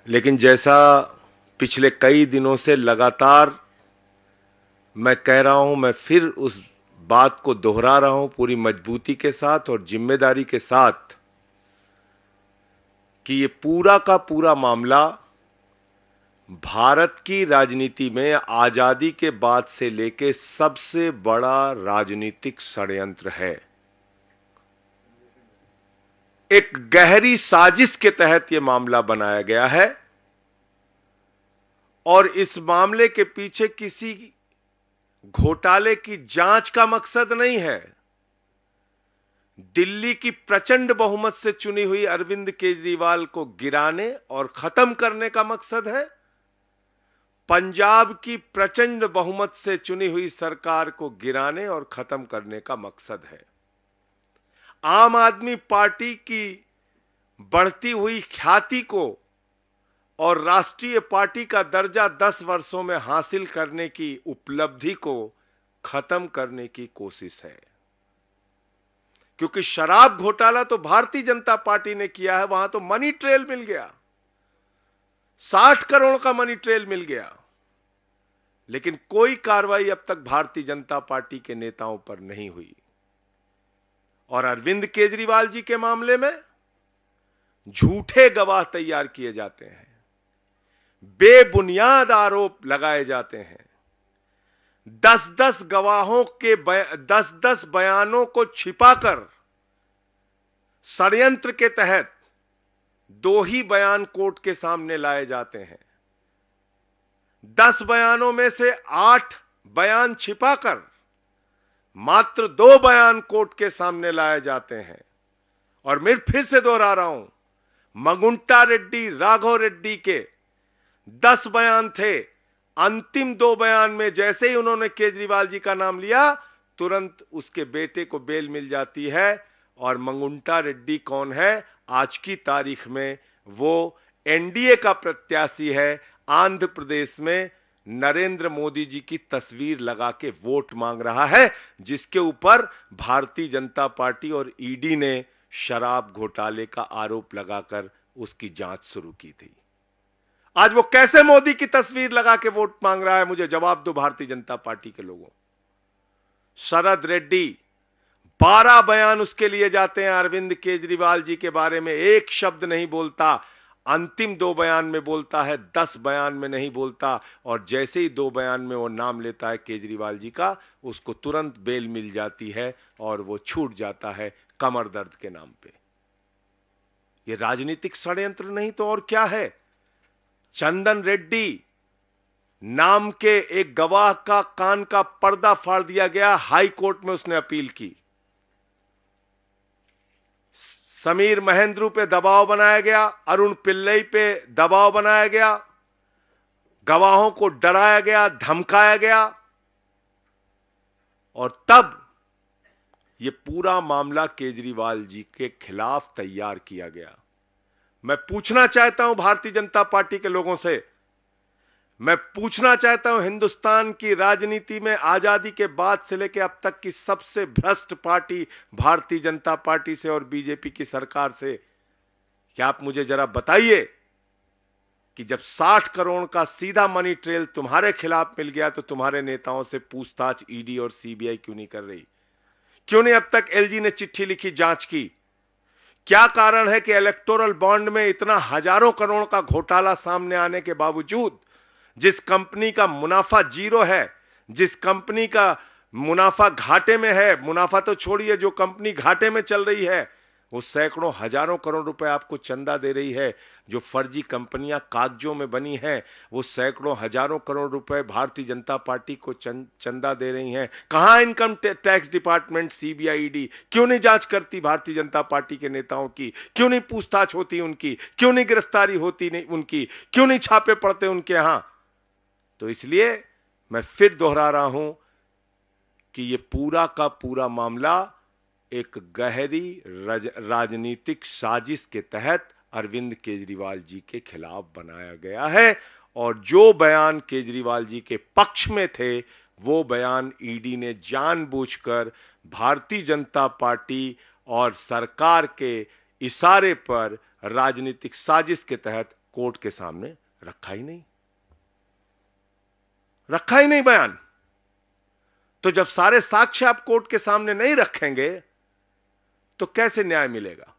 लेकिन जैसा पिछले कई दिनों से लगातार मैं कह रहा हूं, मैं फिर उस बात को दोहरा रहा हूं पूरी मजबूती के साथ और जिम्मेदारी के साथ कि ये पूरा का पूरा मामला भारत की राजनीति में आजादी के बाद से लेके सबसे बड़ा राजनीतिक षड्यंत्र है। एक गहरी साजिश के तहत यह मामला बनाया गया है और इस मामले के पीछे किसी घोटाले की जांच का मकसद नहीं है। दिल्ली की प्रचंड बहुमत से चुनी हुई अरविंद केजरीवाल को गिराने और खत्म करने का मकसद है। पंजाब की प्रचंड बहुमत से चुनी हुई सरकार को गिराने और खत्म करने का मकसद है। आम आदमी पार्टी की बढ़ती हुई ख्याति को और राष्ट्रीय पार्टी का दर्जा 10 वर्षों में हासिल करने की उपलब्धि को खत्म करने की कोशिश है। क्योंकि शराब घोटाला तो भारतीय जनता पार्टी ने किया है, वहां तो मनी ट्रेल मिल गया, 60 करोड़ का मनी ट्रेल मिल गया, लेकिन कोई कार्रवाई अब तक भारतीय जनता पार्टी के नेताओं पर नहीं हुई। और अरविंद केजरीवाल जी के मामले में झूठे गवाह तैयार किए जाते हैं, बेबुनियाद आरोप लगाए जाते हैं। 10-10 गवाहों के 10-10 बयानों को छिपाकर षड्यंत्र के तहत 2 ही बयान कोर्ट के सामने लाए जाते हैं। 10 बयानों में से 8 बयान छिपाकर मात्र 2 बयान कोर्ट के सामने लाए जाते हैं। और मैं फिर से दोहरा रहा हूं, मगुंटा रेड्डी, राघव रेड्डी के 10 बयान थे। अंतिम 2 बयान में जैसे ही उन्होंने केजरीवाल जी का नाम लिया, तुरंत उसके बेटे को बेल मिल जाती है। और मंगुंटा रेड्डी कौन है? आज की तारीख में वो एनडीए का प्रत्याशी है। आंध्र प्रदेश में नरेंद्र मोदी जी की तस्वीर लगा के वोट मांग रहा है, जिसके ऊपर भारतीय जनता पार्टी और ईडी ने शराब घोटाले का आरोप लगाकर उसकी जांच शुरू की थी। आज वो कैसे मोदी की तस्वीर लगा के वोट मांग रहा है? मुझे जवाब दो भारतीय जनता पार्टी के लोगों। शरद रेड्डी 12 बयान उसके लिए जाते हैं, अरविंद केजरीवाल जी के बारे में एक शब्द नहीं बोलता। अंतिम 2 बयान में बोलता है, 10 बयान में नहीं बोलता। और जैसे ही 2 बयान में वो नाम लेता है केजरीवाल जी का, उसको तुरंत बेल मिल जाती है और वो छूट जाता है कमर दर्द के नाम पे। ये राजनीतिक षड्यंत्र नहीं तो और क्या है? चंदन रेड्डी नाम के एक गवाह का कान का पर्दा फाड़ दिया गया, हाई कोर्ट में उसने अपील की। समीर महेंद्रू पे दबाव बनाया गया, अरुण पिल्लई पे दबाव बनाया गया, गवाहों को डराया गया, धमकाया गया। और तब यह पूरा मामला केजरीवाल जी के खिलाफ तैयार किया गया। मैं पूछना चाहता हूं भारतीय जनता पार्टी के लोगों से, मैं पूछना चाहता हूं हिंदुस्तान की राजनीति में आजादी के बाद से लेकर अब तक की सबसे भ्रष्ट पार्टी भारतीय जनता पार्टी से और बीजेपी की सरकार से, क्या आप मुझे जरा बताइए कि जब 60 करोड़ का सीधा मनी ट्रेल तुम्हारे खिलाफ मिल गया तो तुम्हारे नेताओं से पूछताछ ईडी और सीबीआई क्यों नहीं कर रही? क्यों नहीं अब तक एलजी ने चिट्ठी लिखी, जांच की? क्या कारण है कि इलेक्टोरल बॉन्ड में इतना हजारों करोड़ का घोटाला सामने आने के बावजूद, जिस कंपनी का मुनाफा 0 है, जिस कंपनी का मुनाफा घाटे में है, मुनाफा तो छोड़िए, जो कंपनी घाटे में चल रही है वो सैकड़ों हजारों करोड़ रुपए आपको चंदा दे रही है। जो फर्जी कंपनियां कागजों में बनी हैं वो सैकड़ों हजारों करोड़ रुपए भारतीय जनता पार्टी को चंदा दे रही हैं। कहां income tax department, CBI, ED क्यों नहीं जांच करती भारतीय जनता पार्टी के नेताओं की? क्यों नहीं पूछताछ होती उनकी? क्यों नहीं गिरफ्तारी होती नहीं उनकी? क्यों नहीं छापे पड़ते उनके यहां? तो इसलिए मैं फिर दोहरा रहा हूं कि यह पूरा का पूरा मामला एक गहरी राजनीतिक साजिश के तहत अरविंद केजरीवाल जी के खिलाफ बनाया गया है। और जो बयान केजरीवाल जी के पक्ष में थे वो बयान ईडी ने जानबूझकर भारतीय जनता पार्टी और सरकार के इशारे पर राजनीतिक साजिश के तहत कोर्ट के सामने रखा ही नहीं, रखा ही नहीं बयान। तो जब सारे साक्ष्य आप कोर्ट के सामने नहीं रखेंगे तो कैसे न्याय मिलेगा?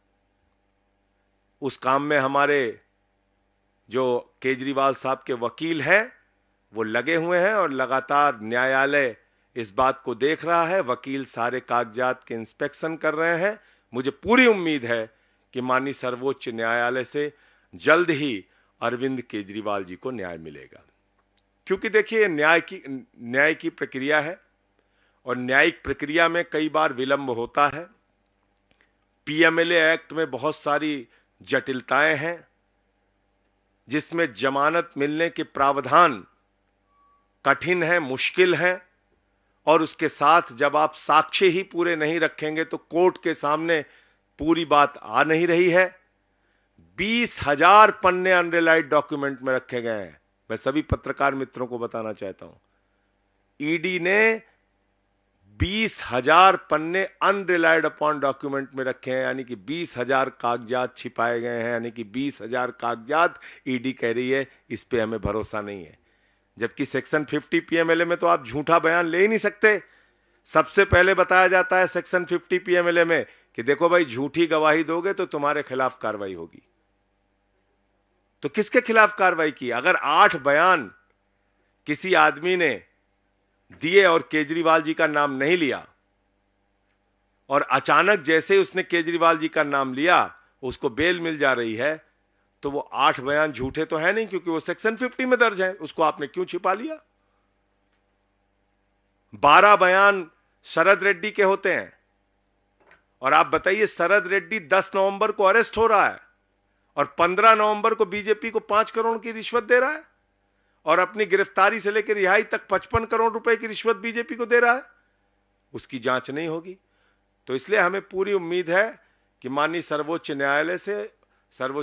उस काम में हमारे जो केजरीवाल साहब के वकील हैं वो लगे हुए हैं और लगातार न्यायालय इस बात को देख रहा है। वकील सारे कागजात के इंस्पेक्शन कर रहे हैं। मुझे पूरी उम्मीद है कि माननीय सर्वोच्च न्यायालय से जल्द ही अरविंद केजरीवाल जी को न्याय मिलेगा। क्योंकि देखिए, न्याय की प्रक्रिया है और न्यायिक प्रक्रिया में कई बार विलंब होता है। पीएमएलए एक्ट में बहुत सारी जटिलताएं हैं, जिसमें जमानत मिलने के प्रावधान कठिन है, मुश्किल है, और उसके साथ जब आप साक्ष्य ही पूरे नहीं रखेंगे तो कोर्ट के सामने पूरी बात आ नहीं रही है। 20,000 पन्ने अनरिलाइड डॉक्यूमेंट में रखे गए हैं। मैं सभी पत्रकार मित्रों को बताना चाहता हूं, ईडी ने 20,000 पन्ने अनरिलाइड अपॉन डॉक्यूमेंट में रखे हैं, यानी कि 20,000 कागजात छिपाए गए हैं, यानी कि 20,000 कागजात ईडी कह रही है इस पे हमें भरोसा नहीं है। जबकि सेक्शन 50 पीएमएलए में तो आप झूठा बयान ले ही नहीं सकते। सबसे पहले बताया जाता है सेक्शन 50 पीएमएलए में कि देखो भाई, झूठी गवाही दोगे तो तुम्हारे खिलाफ कार्रवाई होगी। तो किसके खिलाफ कार्रवाई की? अगर 8 बयान किसी आदमी ने दिए और केजरीवाल जी का नाम नहीं लिया, और अचानक जैसे उसने केजरीवाल जी का नाम लिया उसको बेल मिल जा रही है, तो वो 8 बयान झूठे तो है नहीं, क्योंकि वो सेक्शन 50 में दर्ज है। उसको आपने क्यों छिपा लिया? 12 बयान शरद रेड्डी के होते हैं, और आप बताइए, शरद रेड्डी 10 नवंबर को अरेस्ट हो रहा है और 15 नवंबर को बीजेपी को 5 करोड़ की रिश्वत दे रहा है, और अपनी गिरफ्तारी से लेकर रिहाई तक 55 करोड़ रुपए की रिश्वत बीजेपी को दे रहा है। उसकी जांच नहीं होगी। तो इसलिए हमें पूरी उम्मीद है कि माननीय सर्वोच्च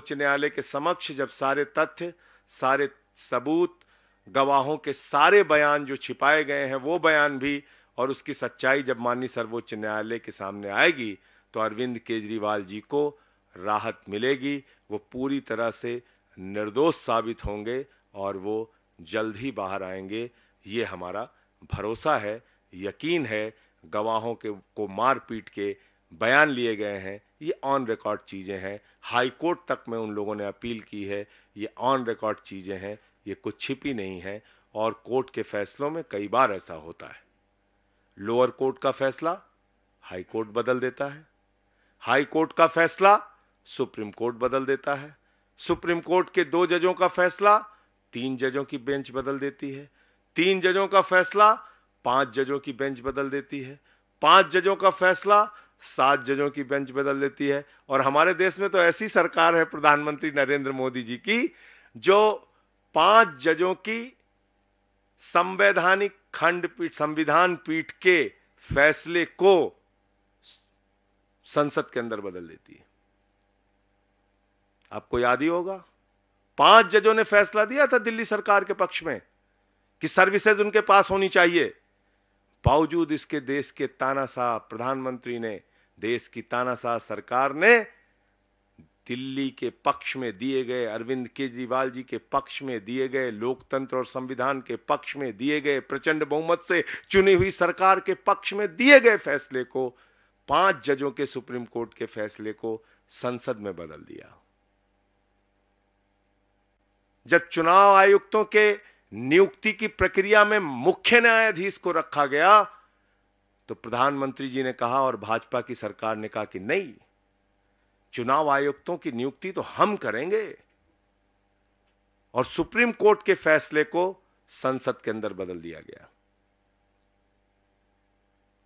न्यायालय के समक्ष जब सारे तथ्य, सारे सबूत, गवाहों के सारे बयान जो छिपाए गए हैं वो बयान भी, और उसकी सच्चाई जब माननीय सर्वोच्च न्यायालय के सामने आएगी तो अरविंद केजरीवाल जी को राहत मिलेगी। वो पूरी तरह से निर्दोष साबित होंगे और वो जल्द ही बाहर आएंगे। ये हमारा भरोसा है, यकीन है। गवाहों को मार पीट के बयान लिए गए हैं, ये ऑन रिकॉर्ड चीजें हैं। हाई कोर्ट तक में उन लोगों ने अपील की है, ये ऑन रिकॉर्ड चीजें हैं, ये कुछ छिपी नहीं है। और कोर्ट के फैसलों में कई बार ऐसा होता है, लोअर कोर्ट का फैसला हाई कोर्ट बदल देता है, हाई कोर्ट का फैसला सुप्रीम कोर्ट बदल देता है, सुप्रीम कोर्ट के 2 जजों का फैसला 3 जजों की बेंच बदल देती है, 3 जजों का फैसला 5 जजों की बेंच बदल देती है, 5 जजों का फैसला 7 जजों की बेंच बदल देती है। और हमारे देश में तो ऐसी सरकार है प्रधानमंत्री नरेंद्र मोदी जी की, जो 5 जजों की संवैधानिक खंडपीठ, संविधान पीठ के फैसले को संसद के अंदर बदल देती है। आपको याद ही होगा, 5 जजों ने फैसला दिया था दिल्ली सरकार के पक्ष में कि सर्विसेज उनके पास होनी चाहिए। बावजूद इसके देश के तानाशाह प्रधानमंत्री ने, देश की तानाशाह सरकार ने दिल्ली के पक्ष में दिए गए, अरविंद केजरीवाल जी के पक्ष में दिए गए, लोकतंत्र और संविधान के पक्ष में दिए गए, प्रचंड बहुमत से चुनी हुई सरकार के पक्ष में दिए गए फैसले को, 5 जजों के सुप्रीम कोर्ट के फैसले को संसद में बदल दिया। जब चुनाव आयुक्तों के नियुक्ति की प्रक्रिया में मुख्य न्यायाधीश को रखा गया तो प्रधानमंत्री जी ने कहा और भाजपा की सरकार ने कहा कि नहीं, चुनाव आयुक्तों की नियुक्ति तो हम करेंगे, और सुप्रीम कोर्ट के फैसले को संसद के अंदर बदल दिया गया।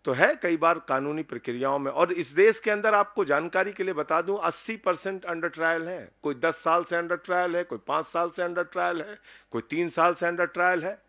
तो है कई बार कानूनी प्रक्रियाओं में। और इस देश के अंदर आपको जानकारी के लिए बता दूं, 80% अंडर ट्रायल है। कोई 10 साल से अंडर ट्रायल है, कोई 5 साल से अंडर ट्रायल है, कोई 3 साल से अंडर ट्रायल है।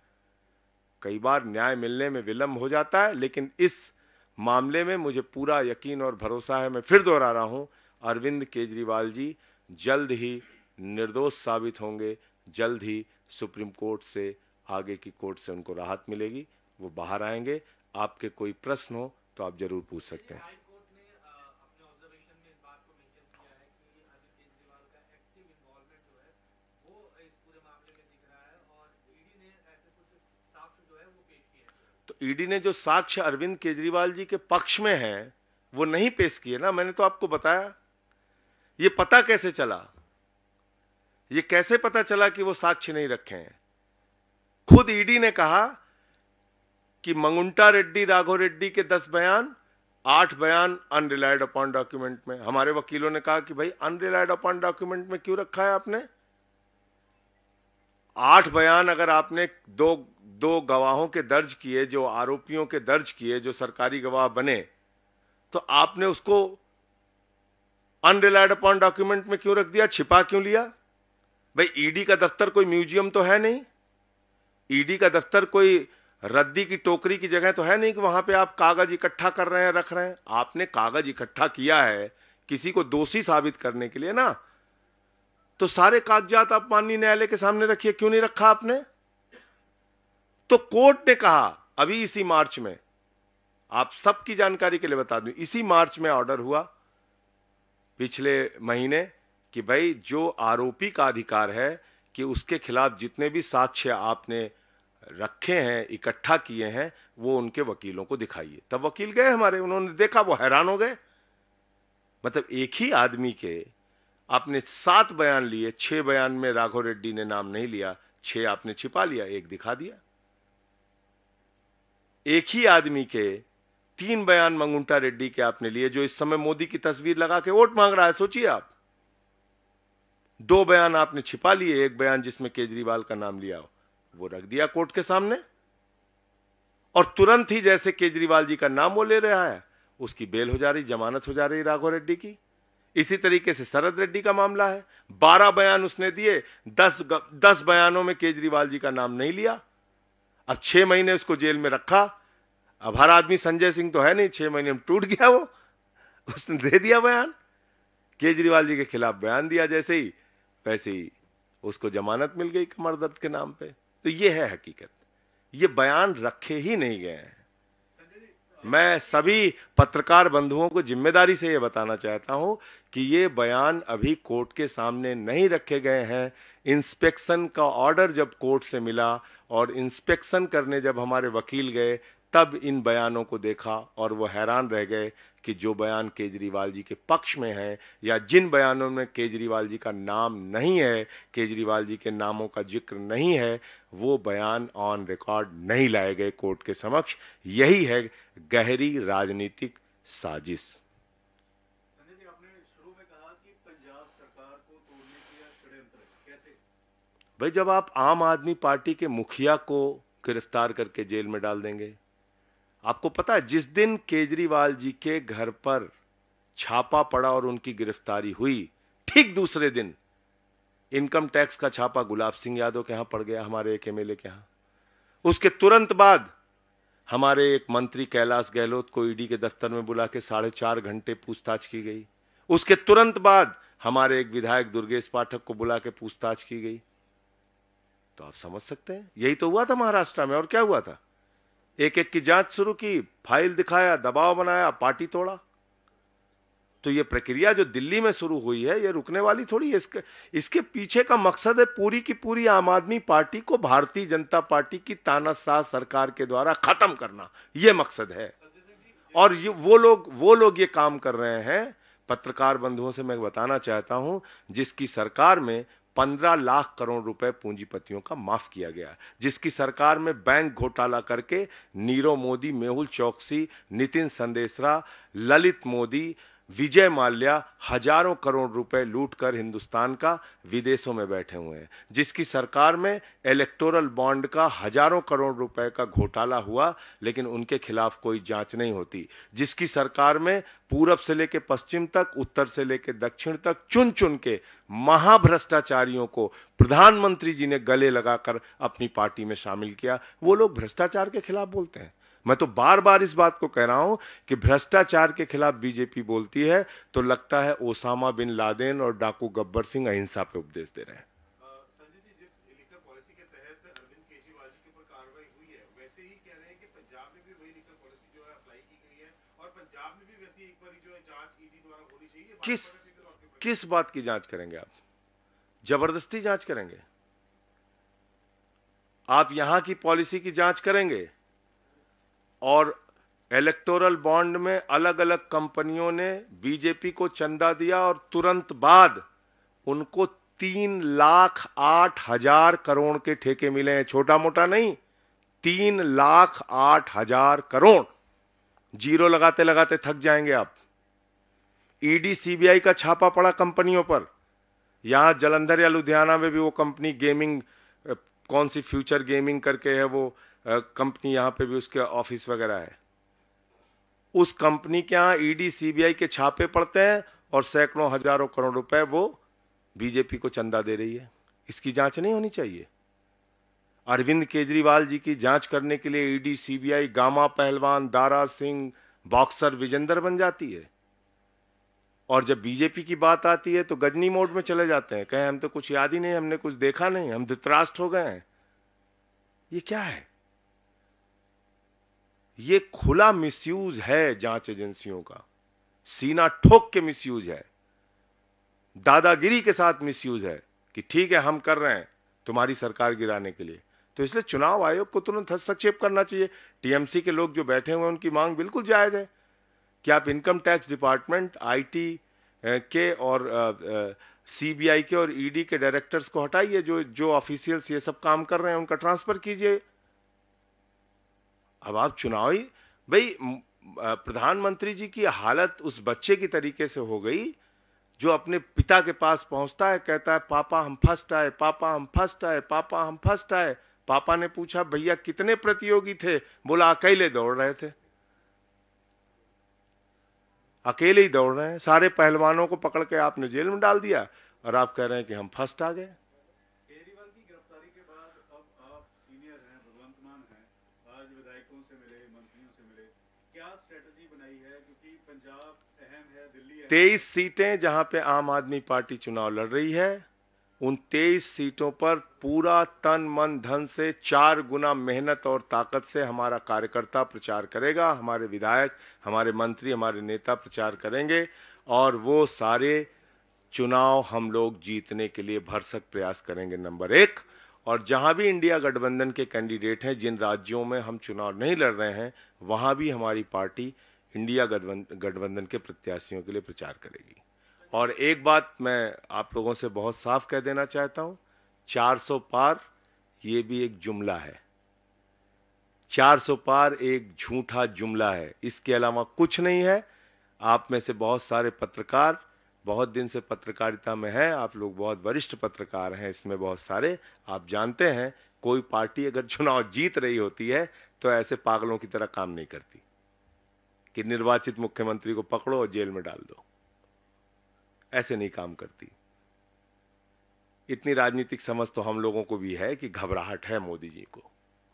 कई बार न्याय मिलने में विलंब हो जाता है, लेकिन इस मामले में मुझे पूरा यकीन और भरोसा है। मैं फिर दोहरा रहा हूं, अरविंद केजरीवाल जी जल्द ही निर्दोष साबित होंगे, जल्द ही सुप्रीम कोर्ट से, आगे की कोर्ट से उनको राहत मिलेगी, वो बाहर आएंगे। आपके कोई प्रश्न हो तो आप जरूर पूछ सकते हैं। हाईकोर्ट ने अपने ऑब्जर्वेशन में इस बात को मेंशन किया है कि अरविंद केजरीवाल का एक्टिव इन्वॉल्वमेंट जो है वो इस पूरे मामले में दिख रहा है और ईडी ने ऐसे कुछ साक्ष्य जो है वो पेश किए हैं। तो ईडी ने जो साक्ष्य अरविंद केजरीवाल जी के पक्ष में है वो नहीं पेश किए ना। मैंने तो आपको बताया। ये पता कैसे चला? ये कैसे पता चला कि वो साक्ष्य नहीं रखे हैं? खुद ईडी ने कहा कि मंगुंटा रेड्डी राघव रेड्डी के 10 बयान, 8 बयान अनरिलायड अपॉन डॉक्यूमेंट में। हमारे वकीलों ने कहा कि भाई अनरिलायड अपॉन डॉक्यूमेंट में क्यों रखा है आपने? 8 बयान अगर आपने दो गवाहों के दर्ज किए, जो आरोपियों के दर्ज किए, जो सरकारी गवाह बने, तो आपने उसको अनरिलायड अपॉन डॉक्यूमेंट में क्यों रख दिया? छिपा क्यों लिया? भाई ईडी का दफ्तर कोई म्यूजियम तो है नहीं। ईडी का दफ्तर कोई रद्दी की टोकरी की जगह तो है नहीं कि वहां पे आप कागज इकट्ठा कर रहे हैं, रख रहे हैं। आपने कागज इकट्ठा किया है किसी को दोषी साबित करने के लिए ना, तो सारे कागजात आप माननीय न्यायालय के सामने रखिए। क्यों नहीं रखा आपने? तो कोर्ट ने कहा अभी इसी मार्च में, आप सबकी जानकारी के लिए बता दूं, इसी मार्च में ऑर्डर हुआ पिछले महीने कि भाई जो आरोपी का अधिकार है कि उसके खिलाफ जितने भी साक्ष्य आपने रखे हैं, इकट्ठा किए हैं, वो उनके वकीलों को दिखाइए। तब वकील गए हमारे, उन्होंने देखा, वो हैरान हो गए। मतलब एक ही आदमी के आपने 7 बयान लिए, 6 बयान में राघव रेड्डी ने नाम नहीं लिया, 6 आपने छिपा लिया, एक दिखा दिया। एक ही आदमी के 3 बयान मंगुंटा रेड्डी के आपने लिए, जो इस समय मोदी की तस्वीर लगा के वोट मांग रहा है, सोचिए आप। 2 बयान आपने छिपा लिए, एक बयान जिसमें केजरीवाल का नाम लिया, वो रख दिया कोर्ट के सामने। और तुरंत ही जैसे केजरीवाल जी का नाम वो ले रहा है, उसकी बेल हो जा रही, जमानत हो जा रही राघव रेड्डी की। इसी तरीके से शरद रेड्डी का मामला है। 12 बयान उसने दिए, 10 बयानों में केजरीवाल जी का नाम नहीं लिया। अब 6 महीने उसको जेल में रखा। अब हर आदमी संजय सिंह तो है नहीं, 6 महीने में टूट गया वो। उसने दे दिया बयान, केजरीवाल जी के खिलाफ बयान दिया जैसे ही, वैसे ही उसको जमानत मिल गई कमर दर्द के नाम पे। तो ये है हकीकत। ये बयान रखे ही नहीं गए हैं। मैं सभी पत्रकार बंधुओं को जिम्मेदारी से यह बताना चाहता हूं कि ये बयान अभी कोर्ट के सामने नहीं रखे गए हैं। इंस्पेक्शन का ऑर्डर जब कोर्ट से मिला और इंस्पेक्शन करने जब हमारे वकील गए, तब इन बयानों को देखा और वो हैरान रह गए कि जो बयान केजरीवाल जी के पक्ष में है, या जिन बयानों में केजरीवाल जी का नाम नहीं है, केजरीवाल जी के नामों का जिक्र नहीं है, वो बयान ऑन रिकॉर्ड नहीं लाए गए कोर्ट के समक्ष। यही है गहरी राजनीतिक साजिश। संजय जी, आपने शुरू में कहा कि पंजाब सरकार को तोड़ने की षड्यंत्र, कैसे? भाई जब आप आम आदमी पार्टी के मुखिया को गिरफ्तार करके जेल में डाल देंगे, आपको पता है जिस दिन केजरीवाल जी के घर पर छापा पड़ा और उनकी गिरफ्तारी हुई, ठीक दूसरे दिन इनकम टैक्स का छापा गुलाब सिंह यादव के यहां पड़ गया, हमारे एक एमएलए के यहां। उसके तुरंत बाद हमारे एक मंत्री कैलाश गहलोत को ईडी के दफ्तर में बुला के 4.5 घंटे पूछताछ की गई। उसके तुरंत बाद हमारे एक विधायक दुर्गेश पाठक को बुला के पूछताछ की गई। तो आप समझ सकते हैं, यही तो हुआ था महाराष्ट्र में। और क्या हुआ था? एक एक की जांच शुरू की, फाइल दिखाया, दबाव बनाया, पार्टी तोड़ा। तो ये प्रक्रिया जो दिल्ली में शुरू हुई है, ये रुकने वाली थोड़ी है। इसके पीछे का मकसद है पूरी की पूरी आम आदमी पार्टी को भारतीय जनता पार्टी की तानाशाह सरकार के द्वारा खत्म करना, ये मकसद है। और वो लोग ये काम कर रहे हैं। पत्रकार बंधुओं से मैं बताना चाहता हूं, जिसकी सरकार में 15 लाख करोड़ रुपए पूंजीपतियों का माफ किया गया, जिसकी सरकार में बैंक घोटाला करके नीरव मोदी, मेहुल चौकसी, नितिन संदेशरा, ललित मोदी, विजय माल्या हजारों करोड़ रुपए लूटकर हिंदुस्तान का विदेशों में बैठे हुए हैं, जिसकी सरकार में इलेक्टोरल बॉन्ड का हजारों करोड़ रुपए का घोटाला हुआ, लेकिन उनके खिलाफ कोई जांच नहीं होती, जिसकी सरकार में पूरब से लेकर पश्चिम तक, उत्तर से लेकर दक्षिण तक चुन चुन के महाभ्रष्टाचारियों को प्रधानमंत्री जी ने गले लगाकर अपनी पार्टी में शामिल किया। वो लोग भ्रष्टाचार के खिलाफ बोलते हैं। मैं तो बार बार इस बात को कह रहा हूं कि भ्रष्टाचार के खिलाफ बीजेपी बोलती है तो लगता है ओसामा बिन लादेन और डाकू गब्बर सिंह अहिंसा पे उपदेश दे रहे हैं। संजय जी, जिस लिकर पॉलिसी के तहत अरविंद केजरीवाल जी के ऊपर कार्रवाई हुई है, वैसे ही कह रहे हैं कि पंजाब में भी वही लिकर पॉलिसी जो है अप्लाई की गई है और पंजाब में भी वैसी एक बार जो है जांच ईडी द्वारा होनी चाहिए। किस बात की जांच करेंगे आप? जबरदस्ती जांच करेंगे? आप यहां की पॉलिसी की जांच करेंगे? और इलेक्टोरल बॉन्ड में अलग अलग कंपनियों ने बीजेपी को चंदा दिया और तुरंत बाद उनको 3,08,000 करोड़ के ठेके मिले हैं। छोटा मोटा नहीं, 3,08,000 करोड़। जीरो लगाते लगाते थक जाएंगे आप। ईडी सीबीआई का छापा पड़ा कंपनियों पर। यहां जलंधर या लुधियाना में भी वो कंपनी गेमिंग, कौन सी फ्यूचर गेमिंग करके है वो कंपनी, यहां पे भी उसके ऑफिस वगैरह है। उस कंपनी के यहां ईडी सीबीआई के छापे पड़ते हैं और सैकड़ों हजारों करोड़ रुपए वो बीजेपी को चंदा दे रही है। इसकी जांच नहीं होनी चाहिए? अरविंद केजरीवाल जी की जांच करने के लिए ईडी सीबीआई गामा पहलवान, दारा सिंह, बॉक्सर विजेंदर बन जाती है, और जब बीजेपी की बात आती है तो गजनी मोड में चले जाते हैं, कहें हम तो कुछ याद ही नहीं, हमने कुछ देखा नहीं, हम धृतराष्ट्र हो गए हैं। ये क्या है? ये खुला मिसयूज है जांच एजेंसियों का, सीना ठोक के मिसयूज है, दादागिरी के साथ मिसयूज है कि ठीक है हम कर रहे हैं तुम्हारी सरकार गिराने के लिए। तो इसलिए चुनाव आयोग को तुरंत हस्तक्षेप करना चाहिए। टीएमसी के लोग जो बैठे हुए हैं उनकी मांग बिल्कुल जायज है कि आप इनकम टैक्स डिपार्टमेंट, आईटी के और सीबीआई के और ईडी के डायरेक्टर्स को हटाइए, जो ऑफिशियल्स ये सब काम कर रहे हैं उनका ट्रांसफर कीजिए। अब आप चुनावी, भाई प्रधानमंत्री जी की हालत उस बच्चे की तरीके से हो गई जो अपने पिता के पास पहुंचता है, कहता है पापा हम फर्स्ट आए, पापा हम फर्स्ट आए, पापा हम फर्स्ट आए। पापा ने पूछा भैया कितने प्रतियोगी थे? बोला अकेले दौड़ रहे थे। अकेले ही दौड़ रहे हैं, सारे पहलवानों को पकड़ के आपने जेल में डाल दिया और आप कह रहे हैं कि हम फर्स्ट आ गए। केजरीवाल की गिरफ्तारी के बाद अब आप सीनियर हैं, भगवंत मान हैं, आज विधायकों से मिले, मंत्रियों से मिले, क्या स्ट्रेटजी बनाई है? क्योंकि पंजाब अहम है, दिल्ली अहम 23 सीटें जहां पे आम आदमी पार्टी चुनाव लड़ रही है, उन 23 सीटों पर पूरा तन मन धन से 4 गुना मेहनत और ताकत से हमारा कार्यकर्ता प्रचार करेगा, हमारे विधायक, हमारे मंत्री, हमारे नेता प्रचार करेंगे और वो सारे चुनाव हम लोग जीतने के लिए भरसक प्रयास करेंगे, नंबर 1। और जहां भी इंडिया गठबंधन के कैंडिडेट हैं, जिन राज्यों में हम चुनाव नहीं लड़ रहे हैं, वहां भी हमारी पार्टी इंडिया गठबंधन के प्रत्याशियों के लिए प्रचार करेगी। और एक बात मैं आप लोगों से बहुत साफ कह देना चाहता हूं, 400 पार ये भी एक जुमला है। 400 पार एक झूठा जुमला है, इसके अलावा कुछ नहीं है। आप में से बहुत सारे पत्रकार बहुत दिन से पत्रकारिता में हैं, आप लोग बहुत वरिष्ठ पत्रकार हैं, इसमें बहुत सारे, आप जानते हैं कोई पार्टी अगर चुनाव जीत रही होती है तो ऐसे पागलों की तरह काम नहीं करती कि निर्वाचित मुख्यमंत्री को पकड़ो और जेल में डाल दो। ऐसे नहीं काम करती। इतनी राजनीतिक समझ तो हम लोगों को भी है कि घबराहट है मोदी जी को।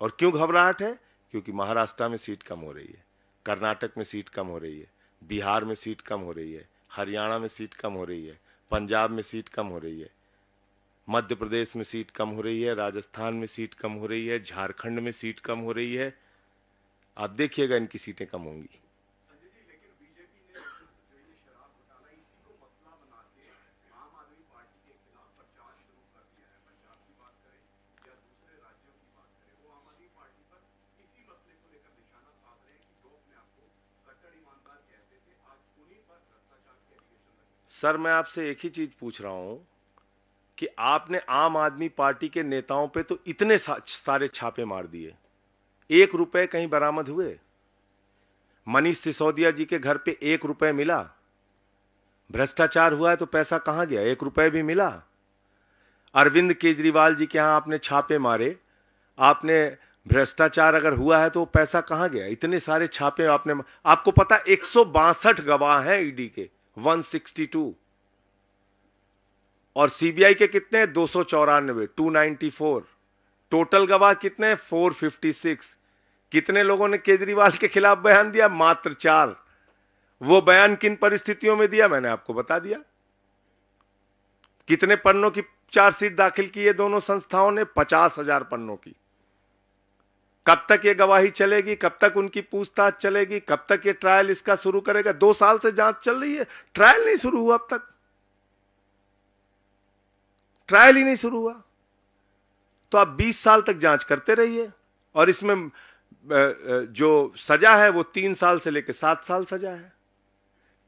और क्यों घबराहट है? क्योंकि महाराष्ट्र में सीट कम हो रही है, कर्नाटक में सीट कम हो रही है, बिहार में सीट कम हो रही है, हरियाणा में सीट कम हो रही है, पंजाब में सीट कम हो रही है, मध्य प्रदेश में सीट कम हो रही है, राजस्थान में सीट कम हो रही है, झारखंड में सीट कम हो रही है। आप देखिएगा इनकी सीटें कम होंगी। संजय जी, लेकिन बीजेपी ने जो ये शराब घोटाला इसी को मसला बना के आम आदमी पार्टी के खिलाफ प्रचार शुरू कर दिया है। पंजाब की बात करें या दूसरे राज्यों की बात करें, वो आम आदमी पार्टी पर इसी मसले को लेकर निशाना साध रहे हैं कि जो अपने आप को कट्टर ईमानदार कहते थे, आज उन्हीं पर भ्रष्टाचार के एलिगेशन लगे। सर मैं आपसे एक ही चीज पूछ रहा हूं कि आपने आम आदमी पार्टी के नेताओं पे तो इतने सारे छापे मार दिए, 1 रुपए कहीं बरामद हुए? मनीष सिसोदिया जी के घर पे 1 रुपए मिला? भ्रष्टाचार हुआ है तो पैसा कहां गया? 1 रुपए भी मिला? अरविंद केजरीवाल जी के यहां आपने छापे मारे, आपने भ्रष्टाचार अगर हुआ है तो पैसा कहां गया? इतने सारे छापे आपने, आपको पता 162 गवाह हैं ईडी के, 162, और सीबीआई के कितने? 294, 294। टोटल गवाह कितने? 456। कितने लोगों ने केजरीवाल के खिलाफ बयान दिया? मात्र 4। वो बयान किन परिस्थितियों में दिया मैंने आपको बता दिया। कितने पन्नों की चार्जशीट दाखिल की है दोनों संस्थाओं ने? 50,000 पन्नों की। कब तक ये गवाही चलेगी? कब तक उनकी पूछताछ चलेगी? कब तक ये ट्रायल इसका शुरू करेगा? 2 साल से जांच चल रही है, ट्रायल नहीं शुरू हुआ अब तक। ट्रायल ही नहीं शुरू हुआ। तो आप 20 साल तक जांच करते रहिए, और इसमें जो सजा है वो 3 साल से लेकर 7 साल सजा है।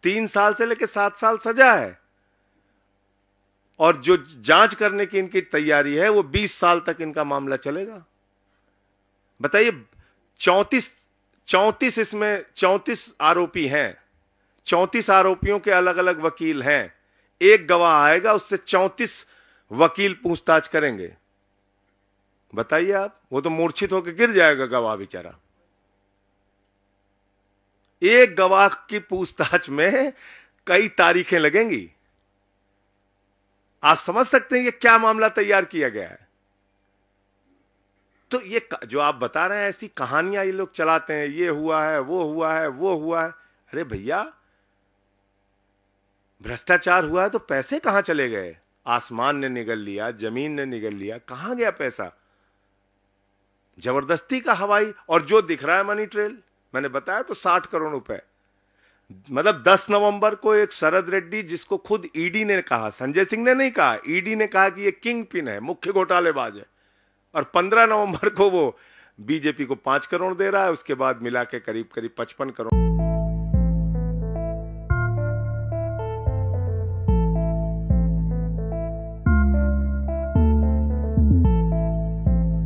3 साल से लेकर 7 साल सजा है, और जो जांच करने की इनकी तैयारी है वो 20 साल तक इनका मामला चलेगा। बताइए, 34 इसमें 34 आरोपी हैं, 34 आरोपियों के अलग अलग वकील हैं। एक गवाह आएगा, उससे 34 वकील पूछताछ करेंगे। बताइए आप, वो तो मूर्छित होकर गिर जाएगा गवाह बेचारा। एक गवाह की पूछताछ में कई तारीखें लगेंगी। आप समझ सकते हैं ये क्या मामला तैयार किया गया है। तो ये जो आप बता रहे हैं ऐसी कहानियां ये लोग चलाते हैं, ये हुआ है, वो हुआ है, वो हुआ है। अरे भैया, भ्रष्टाचार हुआ है तो पैसे कहां चले गए? आसमान ने निगल लिया, जमीन ने निगल लिया, कहां गया पैसा? जबरदस्ती का हवाई, और जो दिख रहा है मनी ट्रेल, मैंने बताया तो 60 करोड़ रुपए। मतलब 10 नवंबर को एक शरद रेड्डी, जिसको खुद ईडी ने कहा, संजय सिंह ने नहीं कहा, ईडी ने कहा कि ये किंग पिन है, मुख्य घोटालेबाज है, और 15 नवंबर को वो बीजेपी को 5 करोड़ दे रहा है, उसके बाद मिला के करीब करीब 55 करोड़।